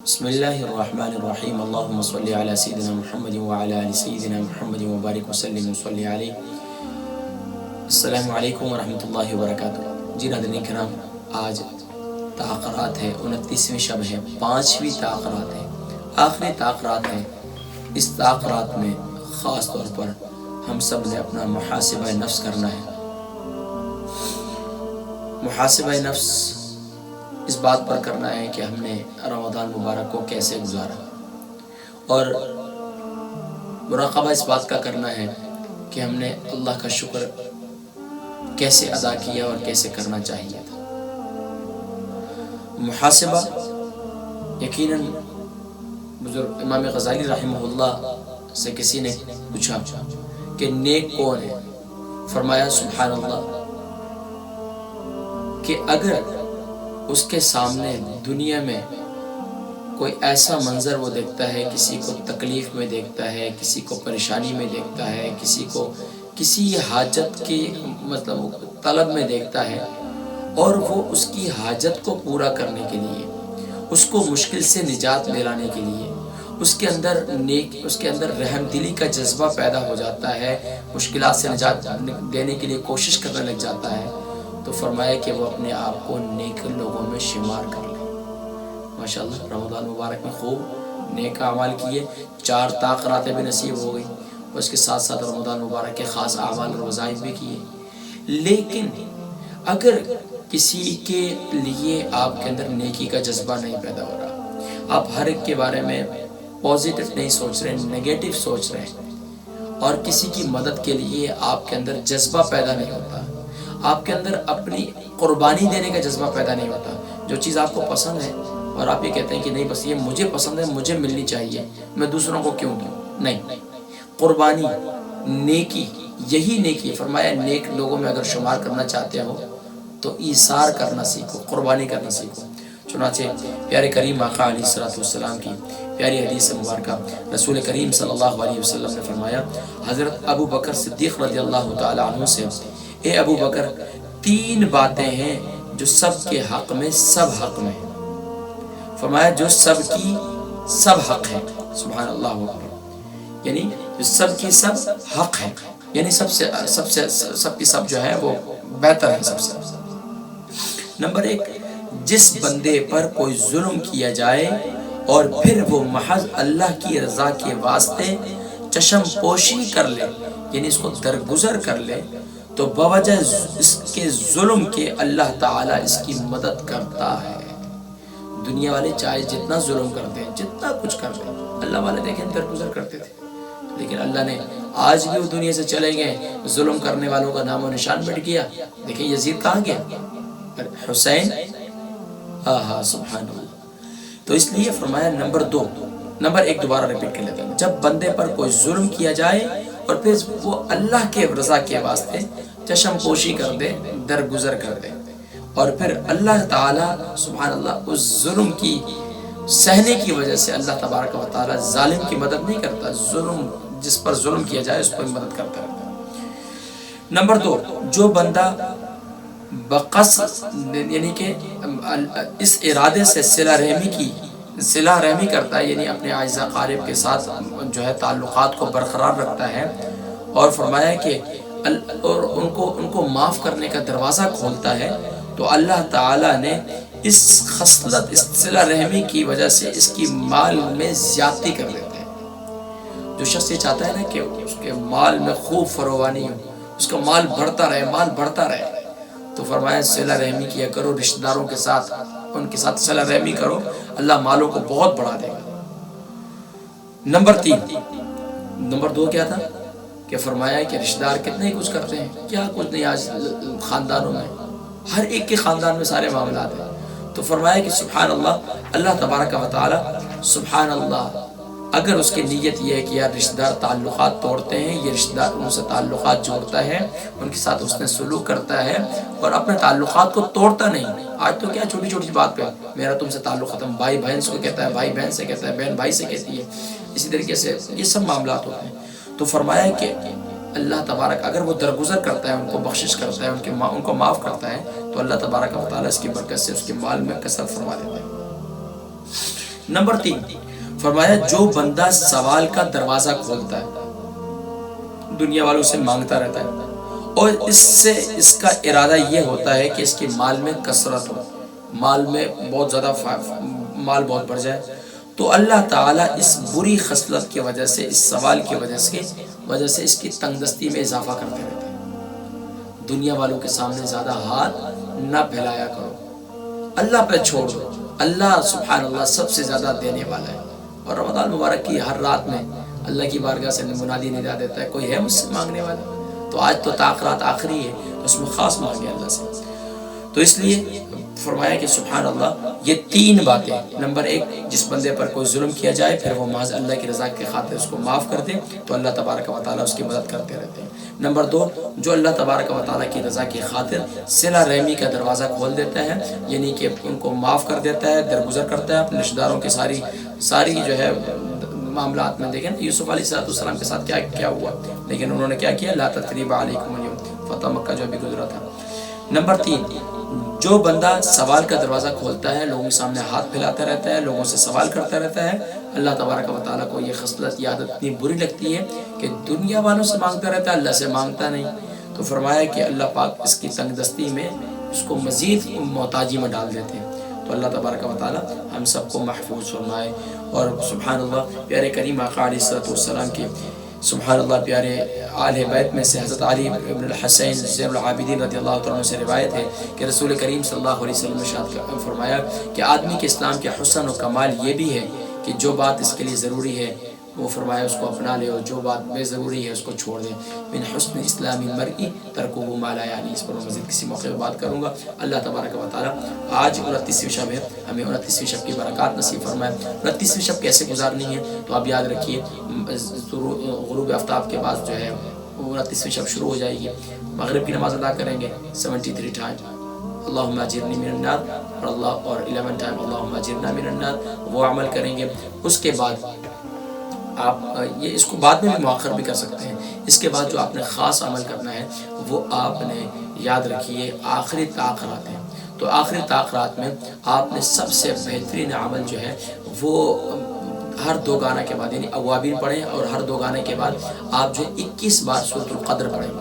بسم اللہ الرحمن الرحیم اللہم صلی علی سیدنا محمد وعلی آل سیدنا محمد وبارک وسلم وصلی علیہ۔ السلام علیکم ورحمۃ اللہ وبرکاتہ۔ جی ناظرین کرام، آج تاخرات ہے، 29ویں شب ہے، 5ویں تاخرات ہے، آخری تاخرات ہے۔ اس تاخرات میں خاص طور پر ہم سب نے اپنا محاسبہ نفس کرنا ہے۔ محاسبہ نفس اس بات پر کرنا ہے کہ ہم نے رمضان مبارک کو کیسے گزارا، اور مراقبہ اس بات کا کرنا ہے کہ ہم نے اللہ کا شکر کیسے ادا کیا اور کیسے کرنا چاہیے تھا۔ محاسبہ یقیناً بزرگ امام غزالی رحمہ اللہ سے کسی نے پوچھا کہ نیک کون ہے؟ فرمایا سبحان اللہ کہ اگر اس کے سامنے دنیا میں کوئی ایسا منظر وہ دیکھتا ہے، کسی کو تکلیف میں دیکھتا ہے، کسی کو پریشانی میں دیکھتا ہے، کسی کو کسی حاجت کی طلب میں دیکھتا ہے، اور وہ اس کی حاجت کو پورا کرنے کے لیے، اس کو مشکل سے نجات دلانے کے لیے اس کے اندر رحم دلی کا جذبہ پیدا ہو جاتا ہے، مشکلات سے نجات دینے کے لیے کوشش کرنے لگ جاتا ہے، تو فرمایا کہ وہ اپنے آپ کو نیک لوگوں میں شمار کر لے۔ ماشاءاللہ رمضان مبارک میں خوب نیک اعمال کیے، 4 تاخراتیں بھی نصیب ہو گئی، اور اس کے ساتھ ساتھ رمضان مبارک کے خاص اعمال اور وظائف بھی کیے۔ لیکن اگر کسی کے لیے آپ کے اندر نیکی کا جذبہ نہیں پیدا ہو رہا، آپ ہر ایک کے بارے میں پازیٹیو نہیں سوچ رہے، نیگیٹو سوچ رہے ہیں، اور کسی کی مدد کے لیے آپ کے اندر جذبہ پیدا نہیں ہوتا، آپ کے اندر اپنی قربانی دینے کا جذبہ پیدا نہیں ہوتا، جو چیز آپ کو پسند ہے اور آپ یہ کہتے ہیں کہ نہیں بس یہ مجھے پسند ہے، مجھے ملنی چاہیے، میں دوسروں کو کیوں دوں؟ نہیں، قربانی، نیکی، یہی نیکی۔ فرمایا نیک لوگوں میں اگر شمار کرنا چاہتے ہو تو ایثار کرنا سیکھو، قربانی کرنا سیکھو۔ چنانچہ پیارے کریم آقا علیہ السلام کی پیاری حدیث مبارکہ، رسول کریم صلی اللہ علیہ وسلم نے فرمایا، حضرت ابو بکر صدیق رضی اللہ تعالی عنہ سے، اے ابو بکر 3 باتیں ہیں جو سب کے حق میں سب حق میں ہیں۔ فرمایا جو سب کی سب حق ہے، سبحان اللہ اکبر، یعنی جو سب کی سب حق ہے، یعنی سب کی سب جو ہے وہ بہتر ہے سب سے۔ نمبر 1، جس بندے پر کوئی ظلم کیا جائے اور پھر وہ محض اللہ کی رضا کے واسطے چشم پوشی کر لے، یعنی اس کو درگزر کر لے، تو بوجہ اس کے ظلم کے اللہ تعالیٰ اس کی مدد کرتا ہے۔ دنیا والے چاہے جتنا ظلم کرتے ہیں، جتنا کچھ کرتے ہیں، اللہ والے دیکھیں درگزر کرتے تھے، لیکن اللہ نے آج بھی وہ دنیا سے چلے گئے، ظلم کرنے والوں کا نام و نشان مٹ گیا۔ دیکھیں یزید کہاں گیا، حسین، سبحان اللہ۔ تو اس لیے فرمایا نمبر 1 دوبارہ ریپیٹ کر لیتا ہوں، جب بندے پر کوئی ظلم کیا جائے اور پھر وہ اللہ کے رضا کے واسطے چشم پوشی کر دے، درگزر کر دے، اور پھر اللہ تعالیٰ سبحان اللہ اس ظلم کی سہنے کی وجہ سے اللہ تبارک و تعالیٰ ظالم کی مدد نہیں کرتا، جس پر ظلم کیا جائے اس پر مدد کرتا رہتا۔ نمبر 2، جو بندہ بقصد یعنی کہ اس ارادے سے صلہ رحمی کرتا ہے، یعنی اپنے اعزاء اقارب کے ساتھ جو ہے تعلقات کو برقرار رکھتا ہے، اور فرمایا کہ اور ان کو معاف کرنے کا دروازہ کھولتا ہے، تو اللہ تعالیٰ نے اس خصلت، اس صلہ رحمی کی وجہ سے اس کی مال میں زیادتی کر دیتے ہیں۔ جو شخص یہ چاہتا ہے نا کہ اس کے مال میں خوب فروانی ہو، اس کا مال بڑھتا رہے، تو فرمایا صلہ رحمی کیا کرو، رشتہ داروں کے ساتھ ان کے ساتھ صلہ رحمی کرو، اللہ مالوں کو بہت بڑھا دے گا۔ نمبر 2 کیا تھا کہ فرمایا کہ رشتہ دار کتنے کچھ کرتے ہیں، کیا کچھ نہیں آج خاندانوں میں، ہر ایک کے خاندان میں سارے معاملات ہیں، تو فرمایا کہ سبحان اللہ، اللہ تبارک و تعالی سبحان اللہ، اگر اس کی نیت یہ ہے کہ یار رشتہ دار تعلقات توڑتے ہیں، یہ رشتہ دار ان سے تعلقات جوڑتا ہے، ان کے ساتھ اس نے سلوک کرتا ہے اور اپنے تعلقات کو توڑتا نہیں۔ آج تو کیا چھوٹی چھوٹی بات پہ میرا تم سے تعلق ختم، بھائی بہن سے کہتا ہے، بھائی بہن سے کہتا ہے، بہن بھائی سے کہتی ہے، اسی طریقے سے یہ سب معاملات ہوتے ہیں۔ تو فرمایا کہ اللہ تبارک اگر وہ درگزر کرتا ہے، ان کو بخشش کرتا ہے، ان کو معاف کرتا ہے، تو اللہ تبارک و تعالیٰ اس کی برکت سے اس کے مال میں کثرت فرما دیتا ہے۔ نمبر 3 فرمایا جو بندہ سوال کا دروازہ کھولتا ہے، دنیا والوں سے مانگتا رہتا ہے اور اس کا ارادہ یہ ہوتا ہے کہ اس کے مال میں کثرت ہو، مال میں بہت زیادہ مال بہت بڑھ جائے، تو اللہ تعالیٰ اس بری خصلت کی وجہ سے، اس سوال کی وجہ سے اس کی تنگ دستی میں اضافہ کرتے رہتے ہیں۔ دنیا والوں کے سامنے زیادہ ہاتھ نہ پھیلایا کرو، اللہ پہ چھوڑ دو، اللہ سبحان اللہ سب سے زیادہ دینے والا ہے۔ اور رمضان مبارک کی ہر رات میں اللہ کی بارگاہ سے منادی ندا دیتا ہے، کوئی ہے مجھ سے مانگنے والا؟ تو آج تو تاخرات آخری ہے، تو اس میں خاص مانگے اللہ سے۔ تو اس لیے فرمایا کہ سبحان اللہ یہ 3 باتیں، نمبر 1 جس بندے پر کوئی ظلم کیا جائے پھر وہ محض اللہ کی رضا کے خاطر اس کو معاف کر دے تو اللہ تبارک و تعالیٰ اس کی مدد کرتے رہتے ہیں۔ نمبر 2 جو اللہ تبارک و تعالیٰ کی رضا کی خاطر صلہ رحمی کا دروازہ کھول دیتا ہے، یعنی کہ ان کو معاف کر دیتا ہے، درگزر کرتا ہے اپنے رشتہ داروں کی ساری جو ہے معاملات میں۔ دیکھیں یوسف علیہ السلام کے ساتھ کیا ہوا، لیکن انہوں نے کیا کیا، لا تثریب علیکم اليوم، فتح مکہ جو ابھی گزرا تھا۔ نمبر 3 جو بندہ سوال کا دروازہ کھولتا ہے، لوگوں کے سامنے ہاتھ پھیلاتا رہتا ہے، لوگوں سے سوال کرتا رہتا ہے، اللہ تبارک و تعالیٰ کو یہ خصلت یہ عادت اتنی بری لگتی ہے کہ دنیا والوں سے مانگتا رہتا ہے، اللہ سے مانگتا نہیں۔ تو فرمایا کہ اللہ پاک اس کی تنگ دستی میں اس کو مزید محتاجی میں ڈال دیتے ہیں۔ تو اللہ تبارک و تعالیٰ ہم سب کو محفوظ فرمائے۔ اور سبحان اللہ پیارے کریم آقا علیہ السلام کی سبحان اللہ پیارے آل بیت میں سے حضرت علی ابن الحسین زین العابدین رضی اللہ تعالیٰ عنہ سے روایت ہے کہ رسول کریم صلی اللہ علیہ وسلم نے فرمایا کہ آدمی کے اسلام کے حسن و کمال یہ بھی ہے کہ جو بات اس کے لیے ضروری ہے وہ فرمایا اس کو اپنا لے، اور جو بات بے ضروری ہے اس کو چھوڑ دے۔ من حسن اسلام المرء ترکہ ما لا یعنی، اس پر میں مزید کسی موقع پہ بات کروں گا۔ اللہ تبارک و تعالیٰ آج 29ویں شب ہے، ہمیں 29ویں شب کی برکات نصیب فرمائے۔ 29ویں شب کیسے گزارنی ہے تو آپ یاد رکھیے، غروب آفتاب کے بعد جو ہے 29ویں شب شروع ہو جائے گی، مغرب کی نماز ادا کریں گے 73 ٹائم اللہم اجرنی من النار، اور 11 ٹائم اللہم اجرنا من النار، وہ عمل کریں گے۔ اس کے بعد آپ یہ اس کو بعد میں بھی مؤخر بھی کر سکتے ہیں۔ اس کے بعد جو آپ نے خاص عمل کرنا ہے وہ آپ نے یاد رکھیے آخری تاخرات ہیں، تو آخری تاخرات میں آپ نے سب سے بہترین عمل جو ہے وہ ہر 2 گانا کے بعد، یعنی اوابین پڑھیں، اور ہر 2 گانے کے بعد آپ جو 21 بار سورۃ القدر پڑھیں،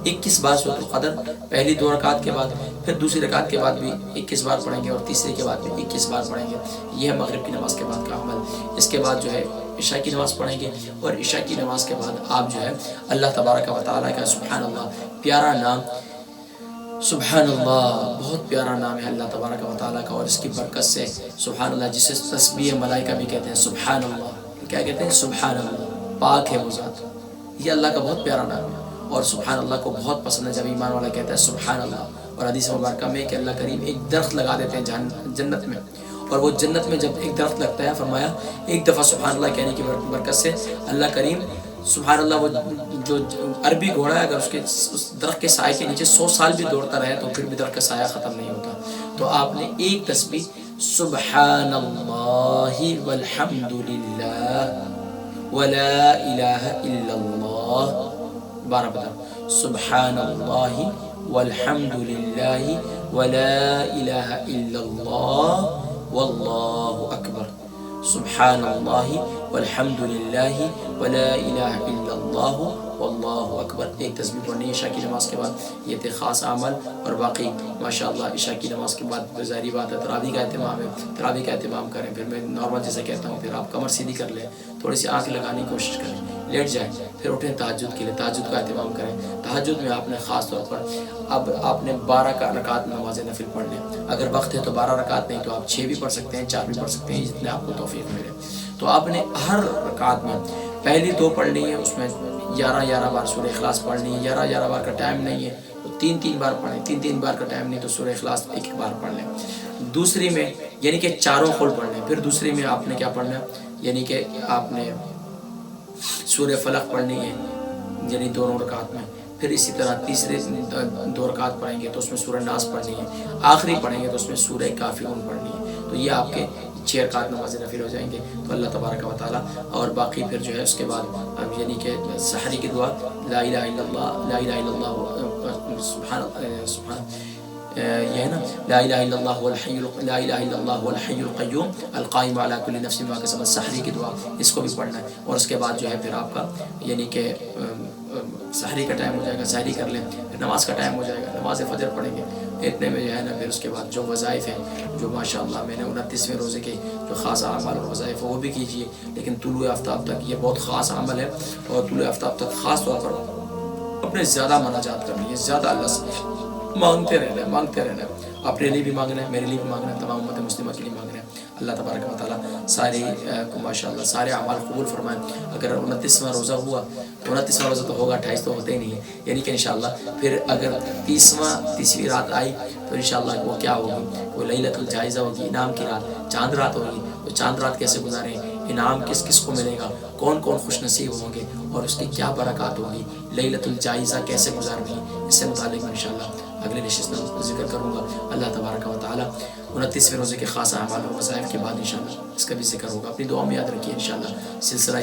21 بار سورۃ القدر، پہلی 2 رکعت کے بعد، پھر دوسری رکعت کے بعد بھی 21 بار پڑھیں گے، اور تیسرے کے بعد بھی 21 بار پڑھیں گے۔ یہ ہے مغرب کی نماز کے بعد کا عمل۔ اس کے بعد جو ہے عشاء کی نماز پڑھیں گے، اور عشاء کی نماز کے بعد آپ جو ہے اللہ تبارک و تعالیٰ کا سبحان اللہ پیارا نام، سبحان اللہ بہت پیارا نام ہے اللہ تبارک و تعالیٰ کا، اور اس کی برکت سے سبحان اللہ جسے تسبیح ملائکہ بھی کہتے ہیں، سبحان اللہ کیا کہتے ہیں، سبحان اللہ، پاک ہے وہ ذات، یہ اللہ کا بہت پیارا نام ہے، اور سبحان اللہ کو بہت پسند ہے جب ایمان والا کہتا ہے سبحان اللہ۔ اور حدیث مبارکہ میں کہ اللہ کریم ایک درخت لگا دیتے ہیں جنت میں، اور وہ جنت میں جب ایک درخت لگتا ہے، فرمایا ایک دفعہ سبحان اللہ کہنے کی برکت سے اللہ کریم سبحان اللہ، وہ جو عربی گھوڑا ہے اگر اس درخت کے سائے کے نیچے 100 سال بھی دوڑتا رہے تو پھر بھی درخت کا سایہ ختم نہیں ہوتا۔ تو آپ نے ایک تسبیح سبحان اللہ والحمد للہ ولا الہ الا اللہ، 12 بتا، سبحان اللہ والحمد للہ ولا الہ الا اللہ واللہ اکبر، سبحان اللہ والحمد للہ ولا الہ الا اللہ واللہ اکبر، ایک تسبیح پڑھنی عشاء کی نماز کے بعد۔ یہ تھے خاص عمل، اور باقی ماشاءاللہ عشاء کی نماز کے بعد ظاہری بات ہے تراویح کا اہتمام ہے، تراویح کا اہتمام کریں۔ پھر میں نارمل جیسے کہتا ہوں، پھر آپ کمر سیدھی کر لیں، تھوڑی سی آنکھ لگانے کی کوشش کریں، لیٹ جائیں، پھر اٹھیں تہجد کے لیے، تہجد کا اہتمام کریں۔ تہجد میں آپ نے خاص طور پر اب آپ نے 12 رکعت نماز نفل پڑھ لیں، اگر وقت ہے تو 12 رکعت، نہیں تو آپ 6 بھی پڑھ سکتے ہیں، 4 بھی پڑھ سکتے ہیں، جتنے آپ کو توفیق ملے۔ تو آپ نے ہر رکعت میں پہلی 2 پڑھ لی ہیں، اس میں 11 بار سورہ اخلاص پڑھنی ہے، 11 بار کا ٹائم نہیں ہے تو 3 بار پڑھیں، 3 بار کا ٹائم نہیں تو سورہ اخلاص 1 بار پڑھ لیں۔ دوسری میں یعنی کہ چاروں خل پڑھ لیں، پھر دوسری میں آپ نے کیا پڑھنا ہے، یعنی کہ آپ نے سورہ فلق پڑھنی ہے، یعنی 2 رکعت میں، پھر اسی طرح تیسرے 2 رکعت پڑھیں گے تو اس میں سورہ ناس پڑھنی ہے، آخری پڑھیں گے تو اس میں سورہ کافرون پڑھنی ہے۔ تو یہ آپ کے 6 رکعت نماز نفل ہو جائیں گے۔ تو اللہ تبارک و تعالیٰ، اور باقی پھر جو ہے اس کے بعد یعنی کہ سحری کی دعا، لا الہ الا اللہ، لا الہ الا اللہ، سبحان یہ ہے نا لا الہ الا اللہ والحی لا الہ الا اللہ والحی القیوم القائم علی کل نفس بما کسبت، سحری کی دعا، اس کو بھی پڑھنا ہے. اور اس کے بعد جو ہے پھر آپ کا یعنی کہ سحری کا ٹائم ہو جائے گا، سحری کر لیں، پھر نماز کا ٹائم ہو جائے گا، نماز فجر پڑھیں گے اتنے میں جو ہے نا. پھر اس کے بعد جو وظائف ہیں جو ماشاءاللہ میں نے 29ویں روزے کے جو خاص اعمال اور وظائف وہ بھی کیجیے. لیکن طلوع آفتاب تک یہ بہت خاص عمل ہے، اور طلوع آفتاب تک خاص طور پر اپنے زیادہ مناجات کرنی ہے، زیادہ اللہ سے مانگتے رہنا ہے، مانگتے رہنا ہے. اپنے لیے بھی مانگنا ہے، میرے لیے بھی مانگنا ہے، تمام امت مسلمہ کے لیے مانگنا ہے. اللہ تبارک و تعالیٰ ساری کو ماشاءاللہ سارے اعمال قبول فرمائیں. اگر 29واں روزہ ہوا، 29واں روزہ تو ہوگا، 28 تو ہوتے ہی نہیں ہے، یعنی کہ انشاءاللہ پھر اگر 30ویں رات آئی تو انشاءاللہ وہ کیا ہوگی، وہ لیلۃ الجائزہ ہوگی، انعام کی رات، چاند رات ہوگی. وہ چاند رات کیسے گزاریں، انعام کس کس کو ملے گا، کون کون خوش نصیب ہوں گے، اور اس کی کیا برکات ہوگی، لیلۃ الجائزہ کیسے گزارنی ہے، اس سے متعلق انشاءاللہ اگلے نشست میں ذکر کروں گا. اللہ تبارک و تعالیٰ 29ویں روزے کے خاص اعمال اور وظائف کے بعد انشاءاللہ اس کا بھی ذکر ہوگا. اپنی دعا میں یاد رکھیے انشاءاللہ سلسلہ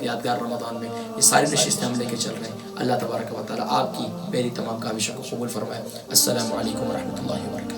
یادگار رمضان میں یہ ساری نشستیں ہم لے کے چل رہے ہیں. اللہ تبارک و تعالیٰ آپ کی میری تمام کاوشوں کو قبول فرمائے. السلام علیکم ورحمۃ اللہ وبرکاتہ.